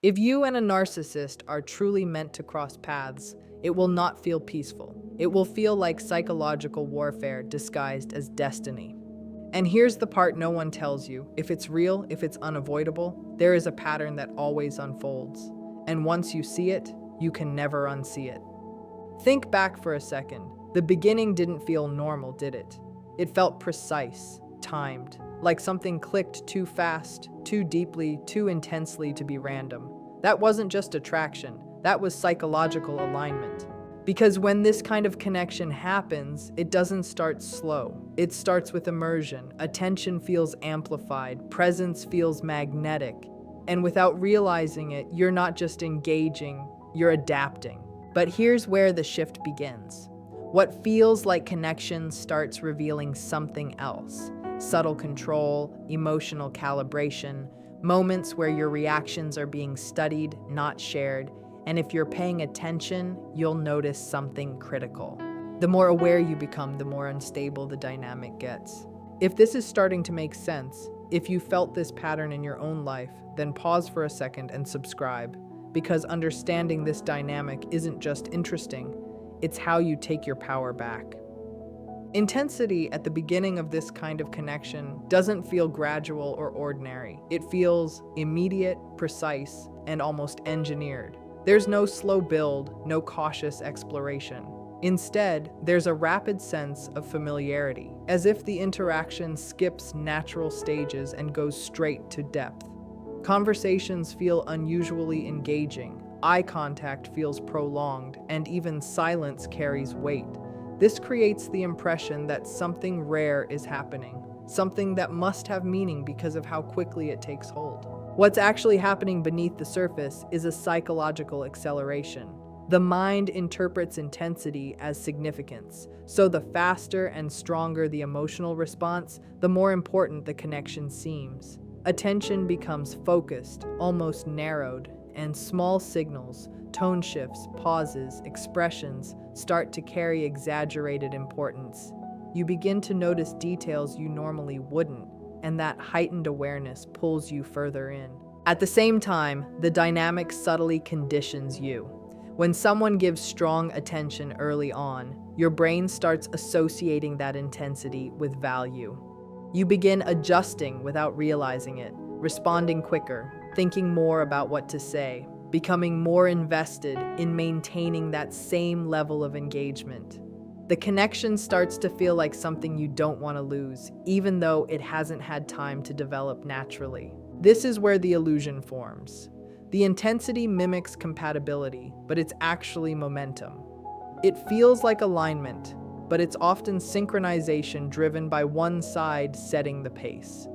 If you and a narcissist are truly meant to cross paths, it will not feel peaceful. It will feel like psychological warfare disguised as destiny. And here's the part no one tells you. If it's real, if it's unavoidable, there is a pattern that always unfolds. And once you see it, you can never unsee it. Think back for a second. The beginning didn't feel normal, did it? It felt precise, timed, like something clicked too fast, too deeply, too intensely to be random. That wasn't just attraction, that was psychological alignment. Because when this kind of connection happens, it doesn't start slow. It starts with immersion. Attention feels amplified, presence feels magnetic. And without realizing it, you're not just engaging, you're adapting. But here's where the shift begins. What feels like connection starts revealing something else. Subtle control, emotional calibration, moments where your reactions are being studied, not shared. And if you're paying attention, you'll notice something critical. The more aware you become, the more unstable the dynamic gets. If this is starting to make sense, if you felt this pattern in your own life, then pause for a second and subscribe, because understanding this dynamic isn't just interesting, it's how you take your power back. Intensity at the beginning of this kind of connection doesn't feel gradual or ordinary. It feels immediate, precise, and almost engineered. There's no slow build, no cautious exploration. Instead, there's a rapid sense of familiarity, as if the interaction skips natural stages and goes straight to depth. Conversations feel unusually engaging, eye contact feels prolonged, and even silence carries weight. This creates the impression that something rare is happening, something that must have meaning because of how quickly it takes hold. What's actually happening beneath the surface is a psychological acceleration. The mind interprets intensity as significance, so the faster and stronger the emotional response, the more important the connection seems. Attention becomes focused, almost narrowed, and small signals, tone shifts, pauses, expressions start to carry exaggerated importance. You begin to notice details you normally wouldn't, and that heightened awareness pulls you further in. At the same time, the dynamic subtly conditions you. When someone gives strong attention early on, your brain starts associating that intensity with value. You begin adjusting without realizing it, responding quicker, thinking more about what to say, becoming more invested in maintaining that same level of engagement. The connection starts to feel like something you don't want to lose, even though it hasn't had time to develop naturally. This is where the illusion forms. The intensity mimics compatibility, but it's actually momentum. It feels like alignment, but it's often synchronization driven by one side setting the pace.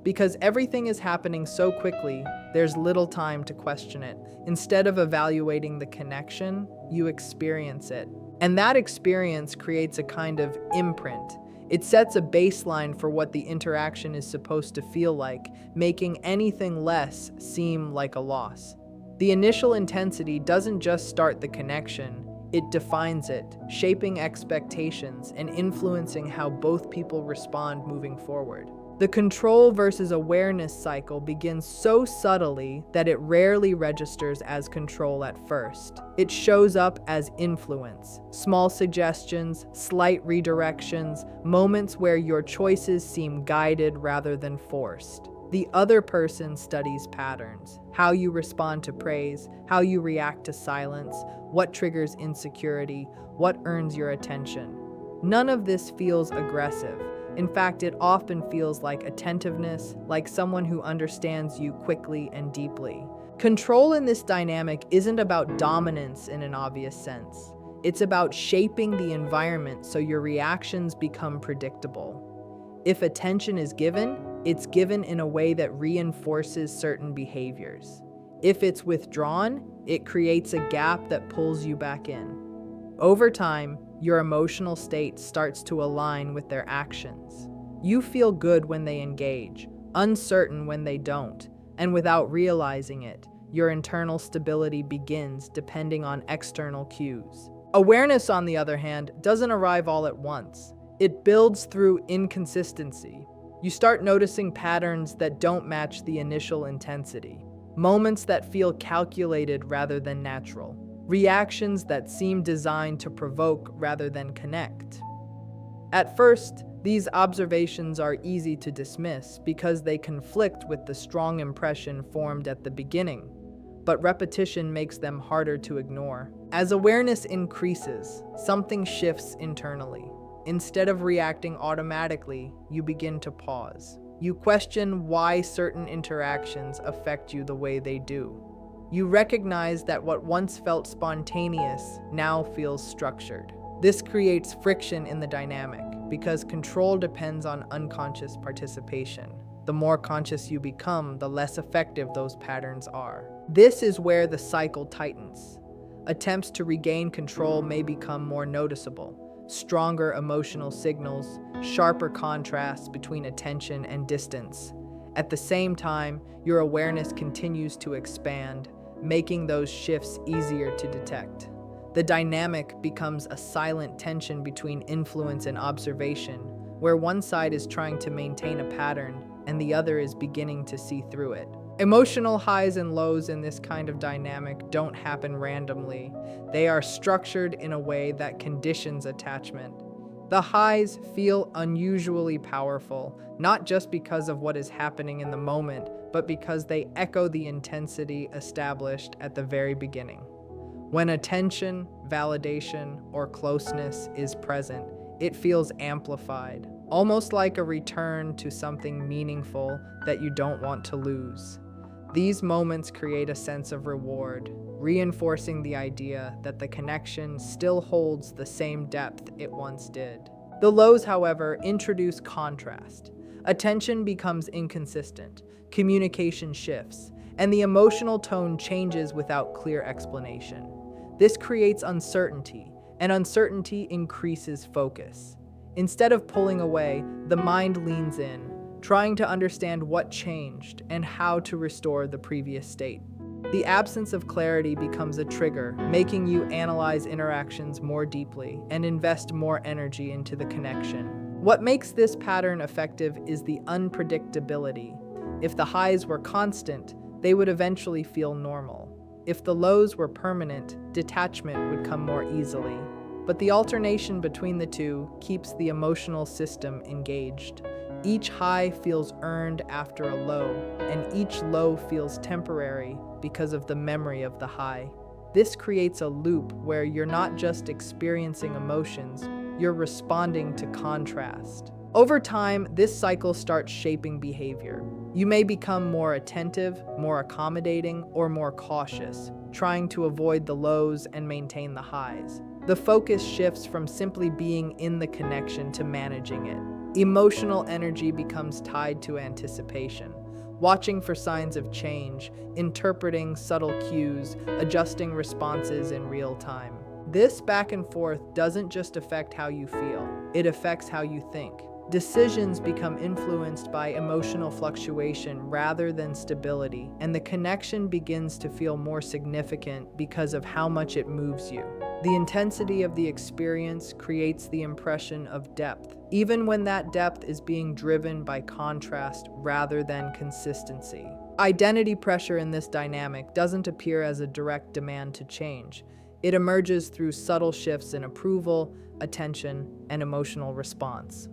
Because everything is happening so quickly, there's little time to question it. Instead of evaluating the connection, you experience it. And that experience creates a kind of imprint. It sets a baseline for what the interaction is supposed to feel like, making anything less seem like a loss. The initial intensity doesn't just start the connection, it defines it, shaping expectations and influencing how both people respond moving forward. The control versus awareness cycle begins so subtly that it rarely registers as control at first. It shows up as influence, small suggestions, slight redirections, moments where your choices seem guided rather than forced. The other person studies patterns, how you respond to praise, how you react to silence, what triggers insecurity, what earns your attention. None of this feels aggressive. In fact, it often feels like attentiveness, like someone who understands you quickly and deeply. Control in this dynamic isn't about dominance in an obvious sense. It's about shaping the environment so your reactions become predictable. If attention is given, it's given in a way that reinforces certain behaviors. If it's withdrawn, it creates a gap that pulls you back in. Over time, your emotional state starts to align with their actions. You feel good when they engage, uncertain when they don't, and without realizing it, your internal stability begins depending on external cues. Awareness, on the other hand, doesn't arrive all at once. It builds through inconsistency. You start noticing patterns that don't match the initial intensity. Moments that feel calculated rather than natural. Reactions that seem designed to provoke rather than connect. At first, these observations are easy to dismiss because they conflict with the strong impression formed at the beginning, but repetition makes them harder to ignore. As awareness increases, something shifts internally. Instead of reacting automatically, you begin to pause. You question why certain interactions affect you the way they do. You recognize that what once felt spontaneous now feels structured. This creates friction in the dynamic because control depends on unconscious participation. The more conscious you become, the less effective those patterns are. This is where the cycle tightens. Attempts to regain control may become more noticeable. Stronger emotional signals, sharper contrasts between attention and distance. At the same time, your awareness continues to expand, making those shifts easier to detect. The dynamic becomes a silent tension between influence and observation, where one side is trying to maintain a pattern and the other is beginning to see through it. Emotional highs and lows in this kind of dynamic don't happen randomly. They are structured in a way that conditions attachment. The highs feel unusually powerful, not just because of what is happening in the moment, but because they echo the intensity established at the very beginning. When attention, validation, or closeness is present, it feels amplified, almost like a return to something meaningful that you don't want to lose. These moments create a sense of reward, reinforcing the idea that the connection still holds the same depth it once did. The lows, however, introduce contrast. Attention becomes inconsistent, communication shifts, and the emotional tone changes without clear explanation. This creates uncertainty, and uncertainty increases focus. Instead of pulling away, the mind leans in, trying to understand what changed and how to restore the previous state. The absence of clarity becomes a trigger, making you analyze interactions more deeply and invest more energy into the connection. What makes this pattern effective is the unpredictability. If the highs were constant, they would eventually feel normal. If the lows were permanent, detachment would come more easily. But the alternation between the two keeps the emotional system engaged. Each high feels earned after a low, and each low feels temporary because of the memory of the high. This creates a loop where you're not just experiencing emotions, you're responding to contrast. Over time, this cycle starts shaping behavior. You may become more attentive, more accommodating, or more cautious, trying to avoid the lows and maintain the highs. The focus shifts from simply being in the connection to managing it. Emotional energy becomes tied to anticipation, watching for signs of change, interpreting subtle cues, adjusting responses in real time. This back and forth doesn't just affect how you feel, it affects how you think. Decisions become influenced by emotional fluctuation rather than stability, and the connection begins to feel more significant because of how much it moves you. The intensity of the experience creates the impression of depth, even when that depth is being driven by contrast rather than consistency. Identity pressure in this dynamic doesn't appear as a direct demand to change. It emerges through subtle shifts in approval, attention, and emotional response.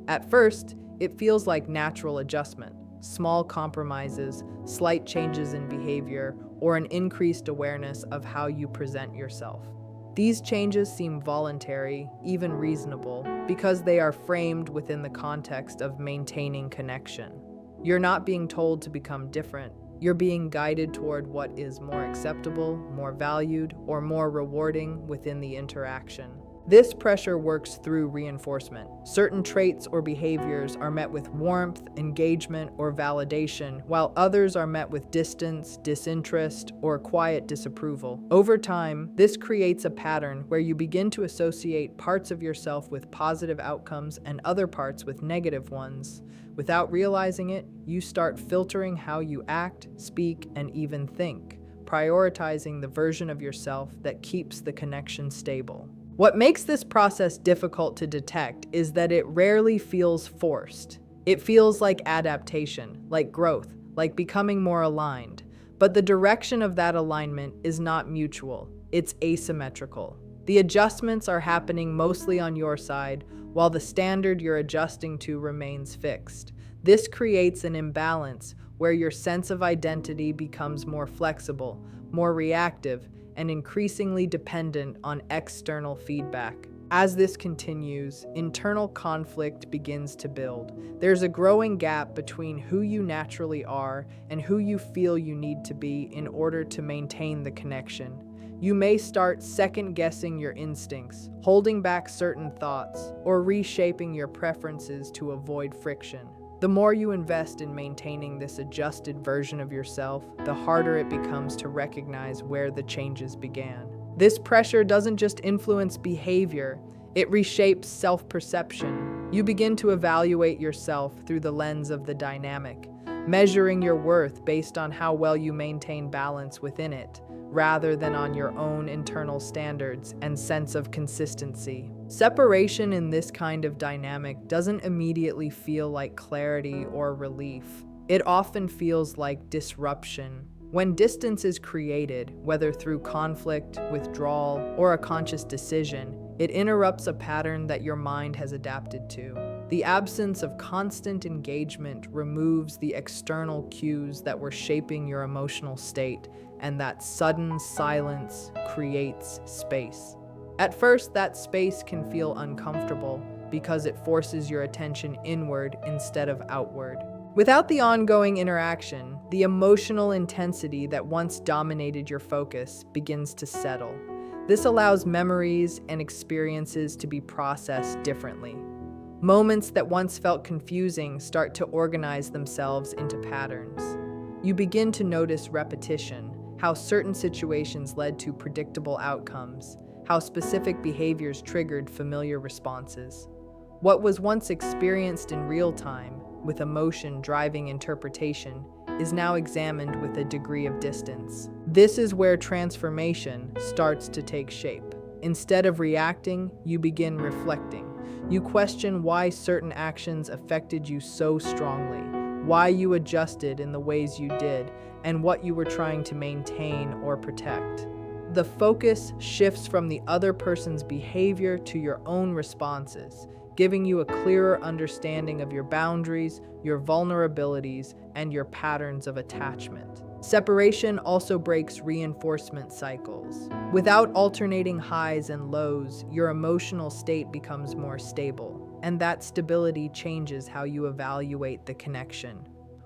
At first, it feels like natural adjustment, small compromises, slight changes in behavior, or an increased awareness of how you present yourself. These changes seem voluntary, even reasonable, because they are framed within the context of maintaining connection. You're not being told to become different. You're being guided toward what is more acceptable, more valued, or more rewarding within the interaction. This pressure works through reinforcement. Certain traits or behaviors are met with warmth, engagement, or validation, while others are met with distance, disinterest, or quiet disapproval. Over time, this creates a pattern where you begin to associate parts of yourself with positive outcomes and other parts with negative ones. Without realizing it, you start filtering how you act, speak, and even think, prioritizing the version of yourself that keeps the connection stable. What makes this process difficult to detect is that it rarely feels forced. It feels like adaptation, like growth, like becoming more aligned. But the direction of that alignment is not mutual, it's asymmetrical. The adjustments are happening mostly on your side, while the standard you're adjusting to remains fixed. This creates an imbalance where your sense of identity becomes more flexible, more reactive, and increasingly dependent on external feedback. As this continues, internal conflict begins to build. There's a growing gap between who you naturally are and who you feel you need to be in order to maintain the connection. You may start second-guessing your instincts, holding back certain thoughts, or reshaping your preferences to avoid friction. The more you invest in maintaining this adjusted version of yourself, the harder it becomes to recognize where the changes began. This pressure doesn't just influence behavior, it reshapes self-perception. You begin to evaluate yourself through the lens of the dynamic, measuring your worth based on how well you maintain balance within it, rather than on your own internal standards and sense of consistency. Separation in this kind of dynamic doesn't immediately feel like clarity or relief. It often feels like disruption. When distance is created, whether through conflict, withdrawal, or a conscious decision, it interrupts a pattern that your mind has adapted to. The absence of constant engagement removes the external cues that were shaping your emotional state, and that sudden silence creates space. At first, that space can feel uncomfortable because it forces your attention inward instead of outward. Without the ongoing interaction, the emotional intensity that once dominated your focus begins to settle. This allows memories and experiences to be processed differently. Moments that once felt confusing start to organize themselves into patterns. You begin to notice repetition, how certain situations led to predictable outcomes, how specific behaviors triggered familiar responses. What was once experienced in real time, with emotion driving interpretation, is now examined with a degree of distance. This is where transformation starts to take shape. Instead of reacting, you begin reflecting. You question why certain actions affected you so strongly, why you adjusted in the ways you did, and what you were trying to maintain or protect. The focus shifts from the other person's behavior to your own responses, giving you a clearer understanding of your boundaries, your vulnerabilities, and your patterns of attachment. Separation also breaks reinforcement cycles. Without alternating highs and lows, your emotional state becomes more stable, and that stability changes how you evaluate the connection.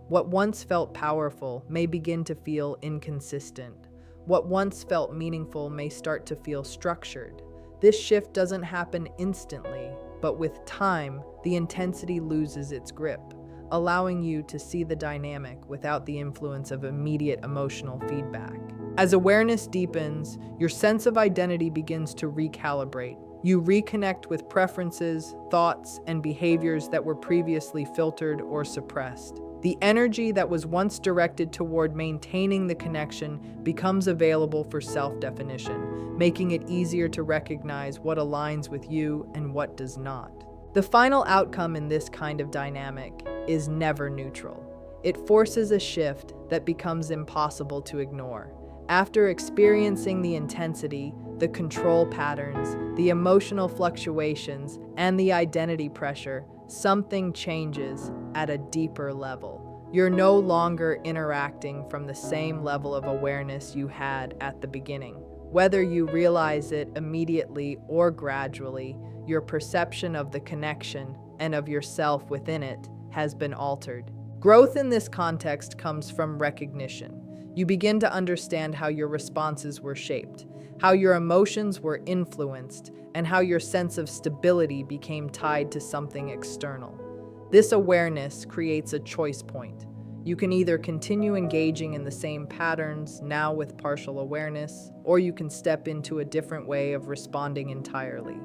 What once felt powerful may begin to feel inconsistent. What once felt meaningful may start to feel structured. This shift doesn't happen instantly, but with time, the intensity loses its grip, allowing you to see the dynamic without the influence of immediate emotional feedback. As awareness deepens, your sense of identity begins to recalibrate. You reconnect with preferences, thoughts, and behaviors that were previously filtered or suppressed. The energy that was once directed toward maintaining the connection becomes available for self-definition, making it easier to recognize what aligns with you and what does not. The final outcome in this kind of dynamic is never neutral. It forces a shift that becomes impossible to ignore. After experiencing the intensity, the control patterns, the emotional fluctuations, and the identity pressure, something changes at a deeper level. You're no longer interacting from the same level of awareness you had at the beginning. Whether you realize it immediately or gradually, your perception of the connection and of yourself within it has been altered. Growth in this context comes from recognition. You begin to understand how your responses were shaped, how your emotions were influenced, and how your sense of stability became tied to something external. This awareness creates a choice point. You can either continue engaging in the same patterns, now with partial awareness, or you can step into a different way of responding entirely.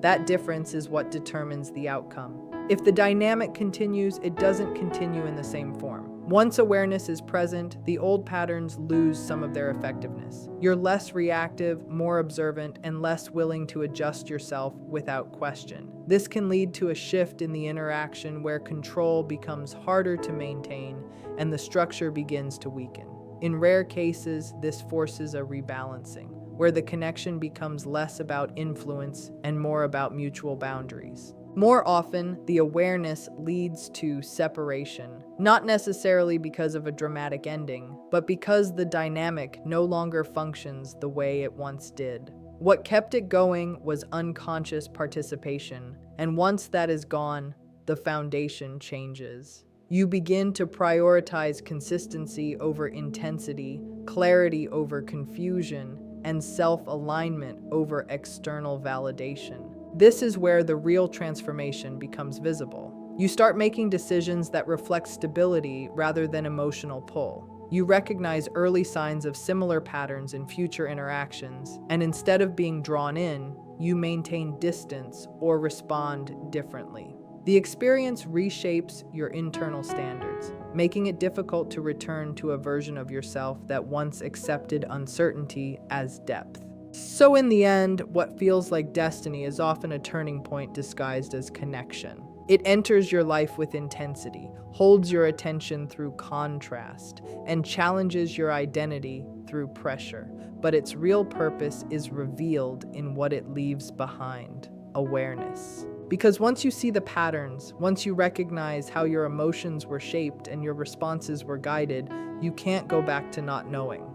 That difference is what determines the outcome. If the dynamic continues, it doesn't continue in the same form. Once awareness is present, the old patterns lose some of their effectiveness. You're less reactive, more observant, and less willing to adjust yourself without question. This can lead to a shift in the interaction where control becomes harder to maintain and the structure begins to weaken. In rare cases, this forces a rebalancing, where the connection becomes less about influence and more about mutual boundaries. More often, the awareness leads to separation, not necessarily because of a dramatic ending, but because the dynamic no longer functions the way it once did. What kept it going was unconscious participation, and once that is gone, the foundation changes. You begin to prioritize consistency over intensity, clarity over confusion, and self-alignment over external validation. This is where the real transformation becomes visible. You start making decisions that reflect stability rather than emotional pull. You recognize early signs of similar patterns in future interactions, and instead of being drawn in, you maintain distance or respond differently. The experience reshapes your internal standards, making it difficult to return to a version of yourself that once accepted uncertainty as depth. So in the end, what feels like destiny is often a turning point disguised as connection. It enters your life with intensity, holds your attention through contrast, and challenges your identity through pressure. But its real purpose is revealed in what it leaves behind: awareness. Because once you see the patterns, once you recognize how your emotions were shaped and your responses were guided, you can't go back to not knowing.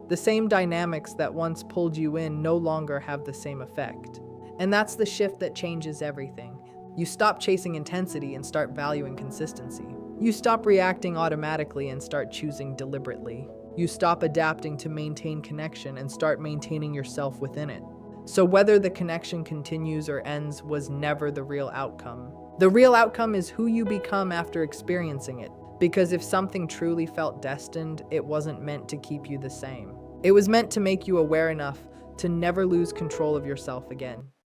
The same dynamics that once pulled you in no longer have the same effect. And that's the shift that changes everything. You stop chasing intensity and start valuing consistency. You stop reacting automatically and start choosing deliberately. You stop adapting to maintain connection and start maintaining yourself within it. So whether the connection continues or ends was never the real outcome. The real outcome is who you become after experiencing it. Because if something truly felt destined, it wasn't meant to keep you the same. It was meant to make you aware enough to never lose control of yourself again.